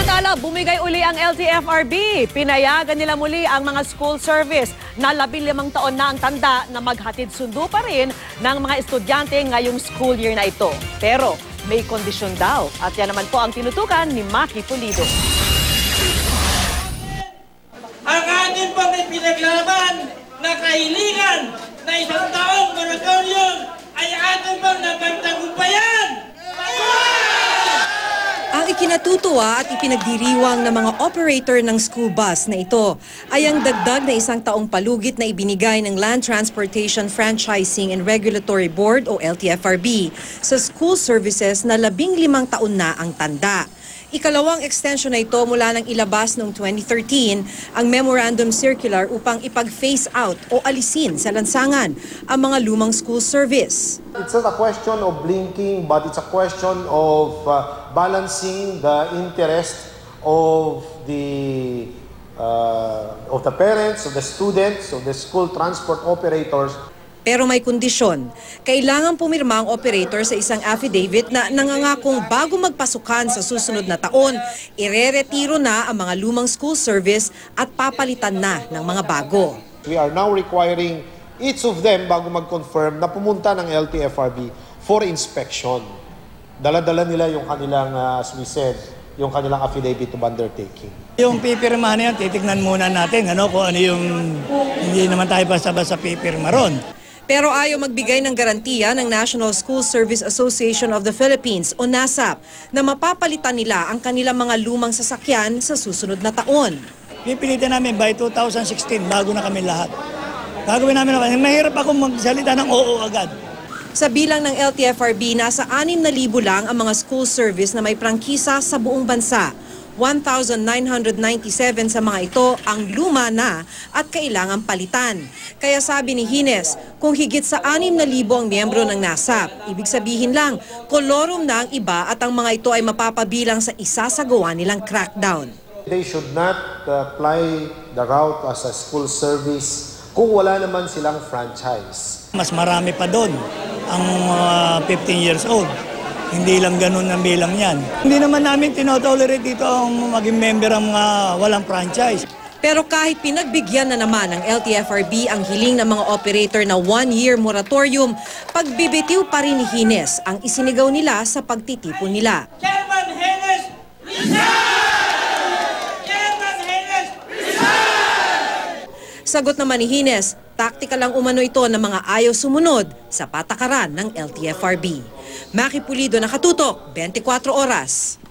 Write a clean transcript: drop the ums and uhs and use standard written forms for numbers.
Samantala, bumigay uli ang LTFRB. Pinayagan nila muli ang mga school service na 15 taon na ang tanda na maghatid sundo pa rin ng mga estudyante ngayong school year na ito. Pero may kondisyon daw. At yan naman po ang tinutukan ni Maki Pulido. Ang ating pang pinaglaban na kahilingan na isang taong moratorium ay ating pang napagtagumpayan! Ang ikinatutuwa at ipinagdiriwang ng mga operator ng school bus na ito ay ang dagdag na isang taong palugit na ibinigay ng Land Transportation Franchising and Regulatory Board o LTFRB sa school services na 15 taon na ang tanda. Ikalawang extension na ito mula nang ilabas noong 2013 ang Memorandum Circular upang ipag-phase out o alisin sa lansangan ang mga lumang school service. It's not a question of blinking, but it's a question of balancing the interest of the parents, of the students, of the school transport operators. Pero may kondisyon. Kailangan pumirma ang operator sa isang affidavit na nangangakong bago magpasukan sa susunod na taon, ireretiro na ang mga lumang school service at papalitan na ng mga bago. We are now requiring each of them bago mag-confirm na pumunta ng LTFRB for inspection. Dala-dala nila yung kanilang, as we said, yung kanilang affidavit of undertaking. Yung pipirma na yan, titignan muna natin kung ano yung hindi naman tayo basta-basta pipirma ron. Pero ayaw magbigay ng garantiya ng National School Service Association of the Philippines o NASAP na mapapalitan nila ang kanilang mga lumang sasakyan sa susunod na taon. Pipilitin namin by 2016 bago na kami lahat. Gagawin namin mahirap ako magsalita ng oo agad. Sa bilang ng LTFRB, nasa 6,000 lang ang mga school service na may prangkisa sa buong bansa. 1,997 sa mga ito ang luma na at kailangang palitan. Kaya sabi ni Hines, kung higit sa 6,000 ang miyembro ng NASAP, ibig sabihin lang, kolorum na ang iba at ang mga ito ay mapapabilang sa isasagawa nilang crackdown. They should not apply the route as a school service kung wala naman silang franchise. Mas marami pa doon ang 15 years old. Hindi lang ganun ang bilang yan. Hindi naman namin tinotolerate dito ang maging member ang mga walang franchise. Pero kahit pinagbigyan na naman ng LTFRB ang hiling ng mga operator na 1-year moratorium, pagbibitiw pa rin ni Hines ang isinigaw nila sa pagtitipon nila. Chairman Hines, resign! Chairman Hines, resign! Sagot naman ni Hines, taktika lang umano ito ng mga ayaw sumunod sa patakaran ng LTFRB. Maki Pulido, nakatutok, 24 oras.